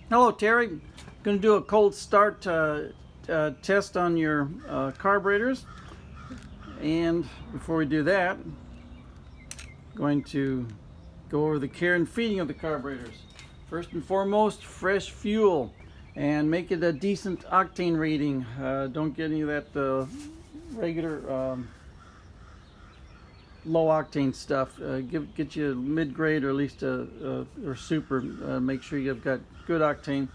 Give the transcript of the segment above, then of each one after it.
Hello, Terry. Going to do a cold start test on your carburetors. And before we do that, going to go over the care and feeding of the carburetors. First and foremost, fresh fuel, and make it a decent octane rating. Don't get any of that regular low octane stuff. Get you mid-grade or at least or super. Make sure you've got good octane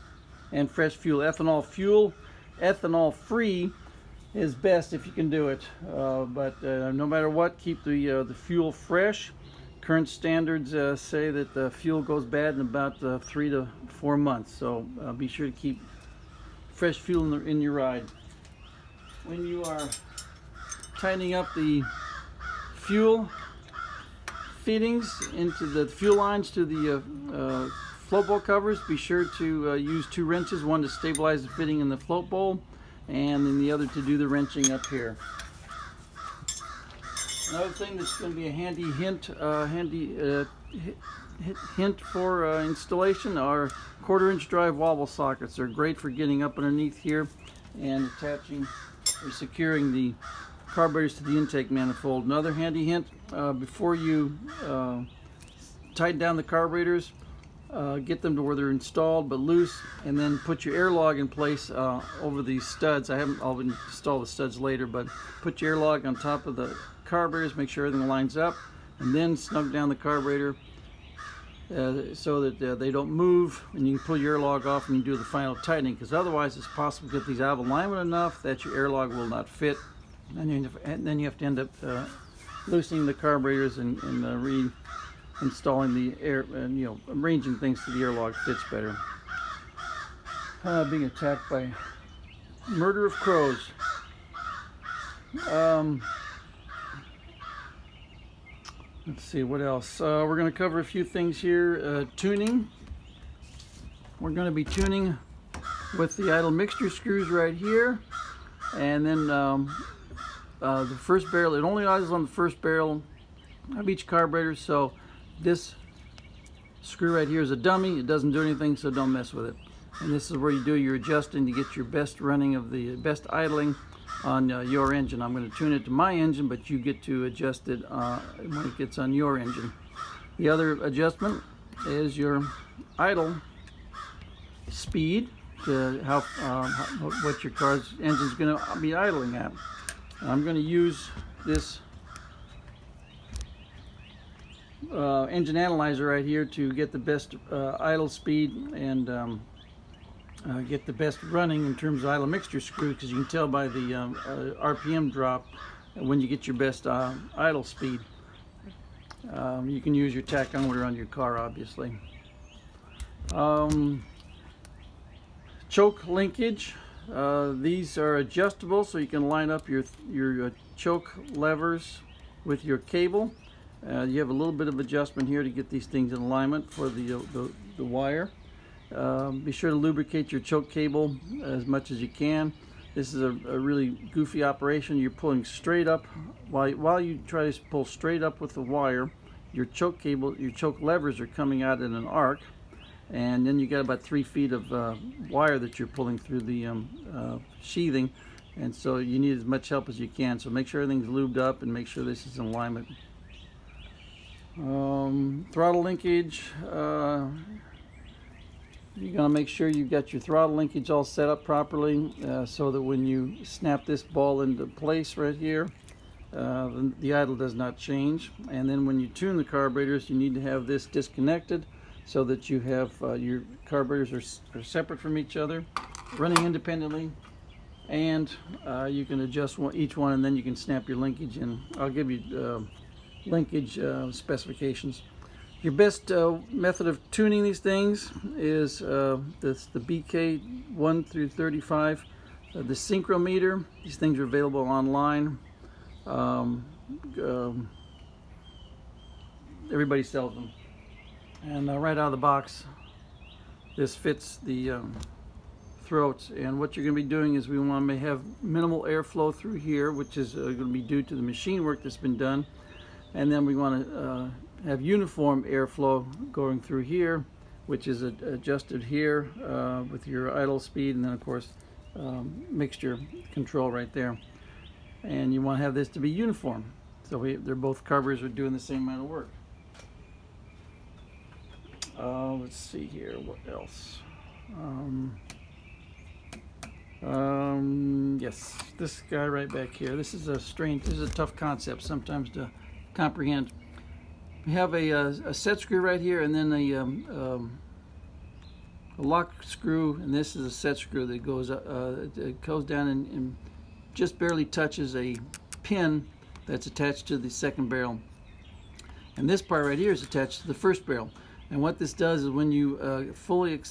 and fresh fuel. Ethanol free is best if you can do it. But no matter what, keep the fuel fresh. Current standards say that the fuel goes bad in about 3 to 4 months. So be sure to keep fresh fuel in your ride. When you are tightening up the fuel fittings into the fuel lines to the float bowl covers, be sure to use 2 wrenches, one to stabilize the fitting in the float bowl and then the other to do the wrenching up here. Another thing that's going to be a handy hint for installation are 1/4-inch drive wobble sockets. They're great for getting up underneath here and attaching or securing the carburetors to the intake manifold. Another handy hint, before you tighten down the carburetors, get them to where they're installed but loose, and then put your airlog in place over these studs. I'll install the studs later, but put your airlog on top of the carburetors, make sure everything lines up, and then snug down the carburetor so that they don't move, and you can pull your airlog off and you do the final tightening, because otherwise it's possible to get these out of alignment enough that your airlog will not fit, and then you have to end up loosening the carburetors and reinstalling the air, and arranging things so the airlog fits better. Being attacked by murder of crows. Let's see what else. We're going to cover a few things here. Tuning. We're going to be tuning with the idle mixture screws right here, and then the first barrel. It only idles on the first barrel of each carburetor, so this screw right here is a dummy. It doesn't do anything, so don't mess with it. And this is where you do your adjusting to get your best running of the best idling on your engine. I'm going to tune it to my engine, but you get to adjust it when it gets on your engine. The other adjustment is your idle speed, to what your car's engine is going to be idling at. I'm going to use this engine analyzer right here to get the best idle speed and get the best running in terms of idle mixture screw, because you can tell by the RPM drop when you get your best idle speed. You can use your tachometer on your car, obviously. Choke linkage. These are adjustable, so you can line up your choke levers with your cable. You have a little bit of adjustment here to get these things in alignment for the wire. Be sure to lubricate your choke cable as much as you can. This is a really goofy operation. You're pulling straight up. While you try to pull straight up with the wire, your choke levers are coming out in an arc, and then you got about 3 feet of wire that you're pulling through the sheathing, and so you need as much help as you can. So make sure everything's lubed up and make sure this is in alignment. Throttle linkage. You're going to make sure you've got your throttle linkage all set up properly, so that when you snap this ball into place right here, the idle does not change. And then when you tune the carburetors, you need to have this disconnected so that you have your carburetors are separate from each other, running independently, and you can adjust each one, and then you can snap your linkage in. I'll give you linkage specifications. Your best method of tuning these things is the BK 1 through 35, the synchrometer. These things are available online. Everybody sells them. And right out of the box, this fits the throats. And what you're going to be doing is we want to have minimal airflow through here, which is going to be due to the machine work that's been done. And then we want to have uniform airflow going through here, which is adjusted here with your idle speed, and then of course mixture control right there. And you want to have this to be uniform, so they're both carburetors are doing the same amount of work. Let's see here, what else? Yes, this guy right back here. This is a tough concept sometimes to comprehend. We have a set screw right here, and then a lock screw, and this is a set screw that goes it goes down and just barely touches a pin that's attached to the second barrel. And this part right here is attached to the first barrel. And what this does is when you fully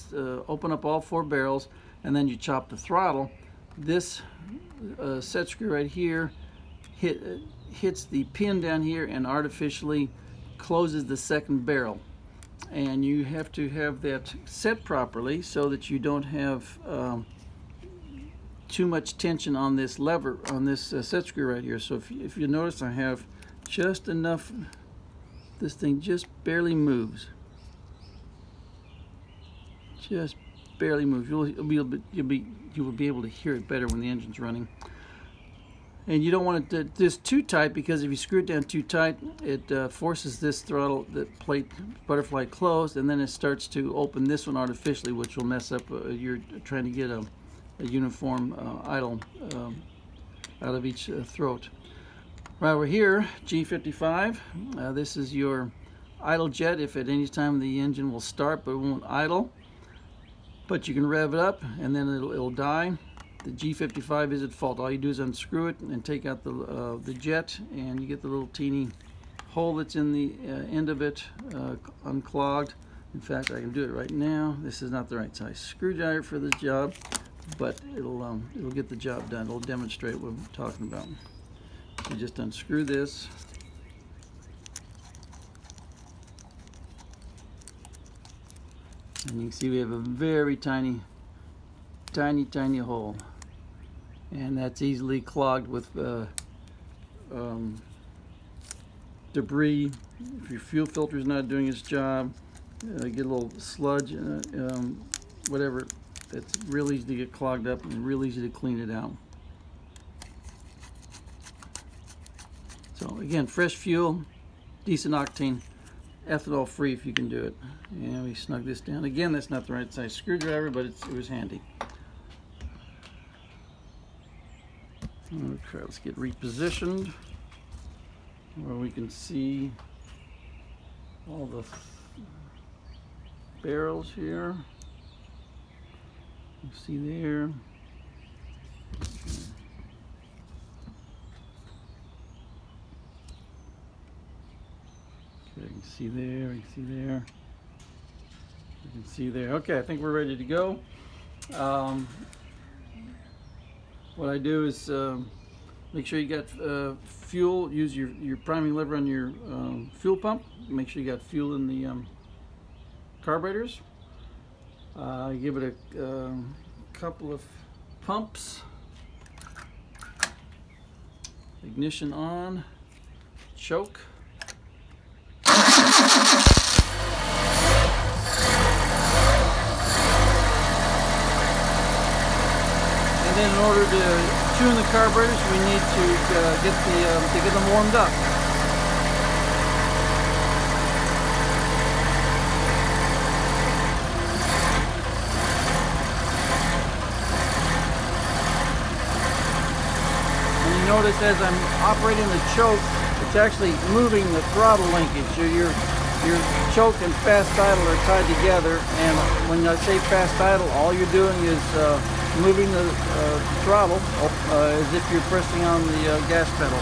open up all 4 barrels and then you chop the throttle, this set screw right here hits the pin down here and artificially closes the second barrel. And you have to have that set properly so that you don't have too much tension on this lever, on this set screw right here. So if you notice, I have just enough, this thing just barely moves. Just barely moves. You will be able to hear it better when the engine's running. And you don't want it this too tight, because if you screw it down too tight, it forces this throttle, that plate butterfly closed, and then it starts to open this one artificially, which will mess up. You're trying to get a uniform idle out of each throat. Right over here, G55. This is your idle jet. If at any time the engine will start but it won't idle, but you can rev it up and then it'll die. The G55 is at fault. All you do is unscrew it and take out the jet, and you get the little teeny hole that's in the end of it unclogged. In fact, I can do it right now. This is not the right size screwdriver for the job, but it'll get the job done. It'll demonstrate what I'm talking about. You just unscrew this. And you can see we have a very tiny hole, and that's easily clogged with debris. If your fuel filter is not doing its job, get a little sludge, whatever, it's real easy to get clogged up and real easy to clean it out. So again, fresh fuel, decent octane, ethanol free if you can do it. And we snug this down. Again, that's not the right size screwdriver, but it was handy. Okay, let's get repositioned where we can see all the barrels here. You see there. Okay, you can see there, you can see there. You can see there. Okay, I think we're ready to go. What I do is make sure you got fuel. Use your priming lever on your fuel pump. Make sure you got fuel in the carburetors. Give it a couple of pumps. Ignition on. Choke. And then in order to tune the carburetors, we need to get them warmed up. And you notice as I'm operating the choke, it's actually moving the throttle linkage. So your choke and fast idle are tied together, and when I say fast idle, all you're doing is moving the throttle as if you're pressing on the gas pedal.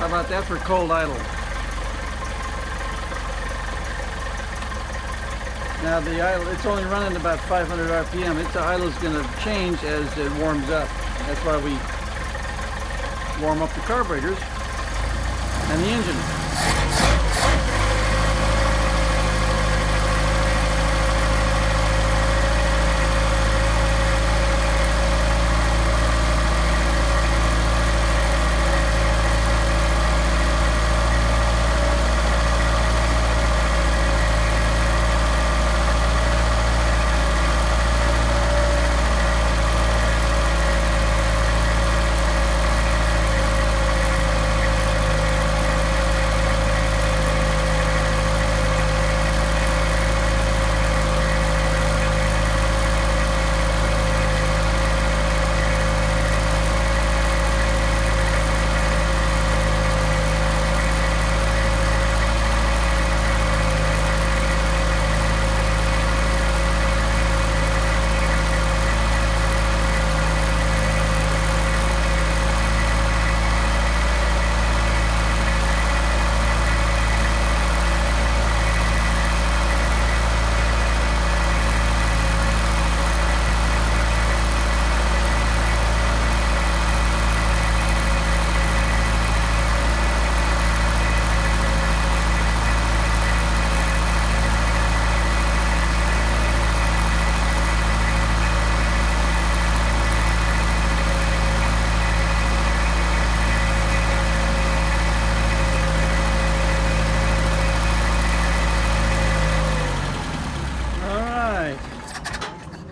How about that for cold idle? Now the idle, it's only running about 500 RPM. Its idle is going to change as it warms up. That's why we warm up the carburetors and the engine.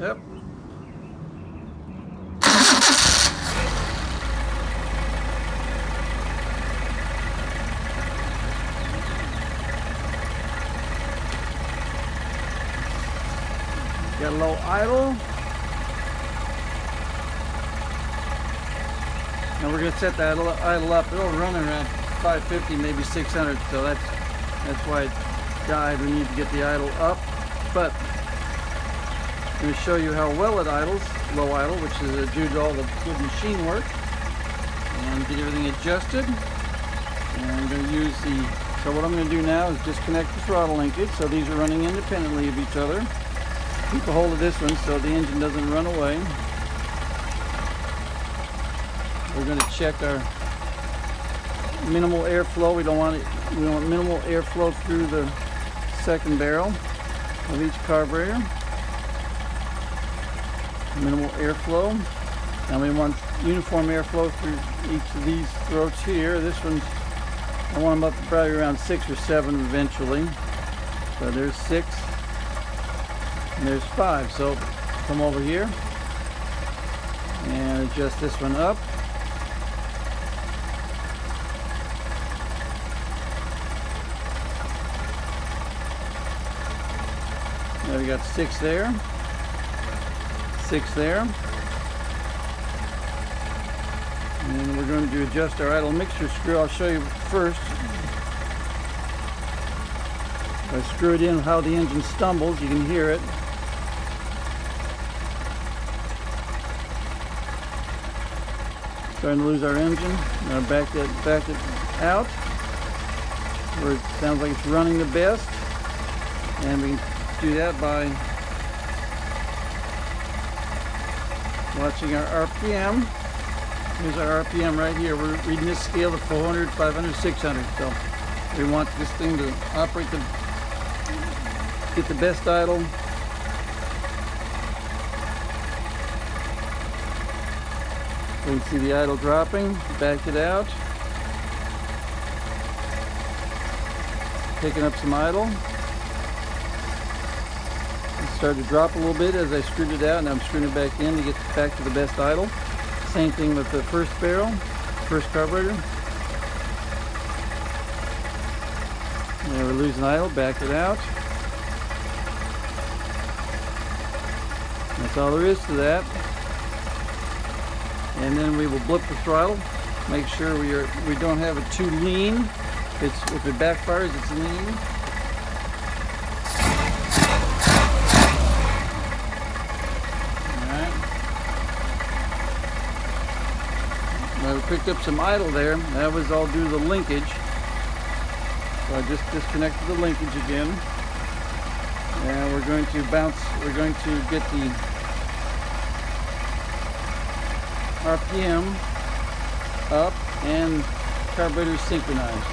Yep. Got a low idle. And we're going to set the idle up. It'll run around 550, maybe 600. So that's why it died. We need to get the idle up. But I'm going to show you how well it idles, low idle, which is due to all the good machine work, and get everything adjusted. And I'm going to use so what I'm going to do now is disconnect the throttle linkage, so these are running independently of each other. Keep a hold of this one so the engine doesn't run away. We're going to check our minimal airflow. We want minimal airflow through the second barrel of each carburetor. Minimal airflow, and we want uniform airflow through each of these throats here. This one's, I want them up to probably around 6 or 7 eventually. So there's 6 and there's 5. So come over here and adjust this one up. Now we got 6 there. 6 there, and we're going to adjust our idle mixture screw. I'll show you first. If I screw it in, how the engine stumbles, you can hear it. Starting to lose our engine. Now back it out where it sounds like it's running the best, and we can do that by watching our RPM. Here's our RPM right here. We're reading this scale of 400, 500, 600. So we want this thing to operate get the best idle. You can see the idle dropping. Back it out. Picking up some idle. Started to drop a little bit as I screwed it out, and I'm screwing it back in to get back to the best idle. Same thing with the first barrel, first carburetor. Now we're losing idle, back it out. That's all there is to that. And then we will blip the throttle, make sure we don't have it too lean. If it backfires, it's lean. Now we picked up some idle there. That was all due to the linkage. So I just disconnected the linkage again. And we're going to get the RPM up and carburetor synchronized.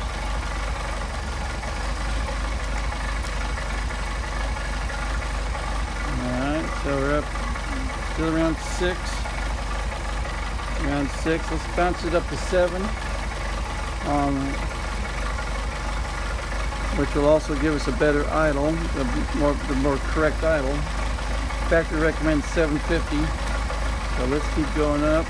Alright, so we're up still around 6. Around 6. Let's bounce it up to 7. Which will also give us a better idle, the more correct idle. Factory recommends 750. So let's keep going up.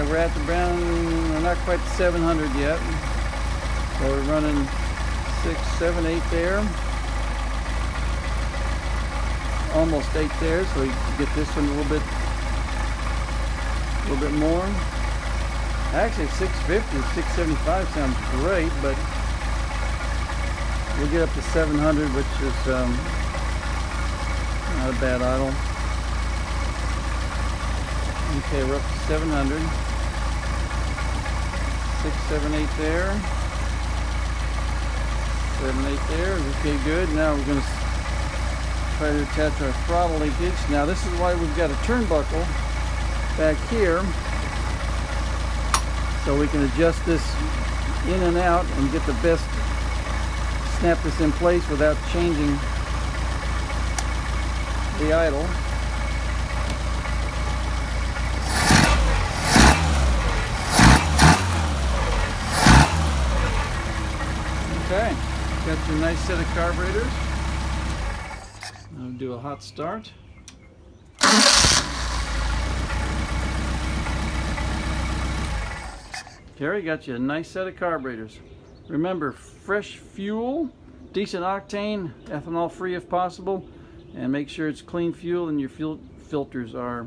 We're at we're not quite 700 yet. So we're running 6, 7, 8 there. Almost 8 there, so we get this one a little bit more. Actually 650, 675 sounds great, but we'll get up to 700, which is not a bad idle. Okay, we're up to 700. 6, 7, 8 there. 7, 8 there. Okay, good. Now we're going to try to attach our throttle linkage. Now this is why we've got a turnbuckle back here, so we can adjust this in and out and get the best, snap this in place without changing the idle. Okay, got your nice set of carburetors. I'll do a hot start. Terry, got you a nice set of carburetors. Remember, fresh fuel, decent octane, ethanol free if possible, and make sure it's clean fuel and your fuel filters are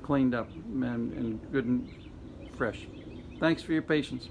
cleaned up and good and fresh. Thanks for your patience.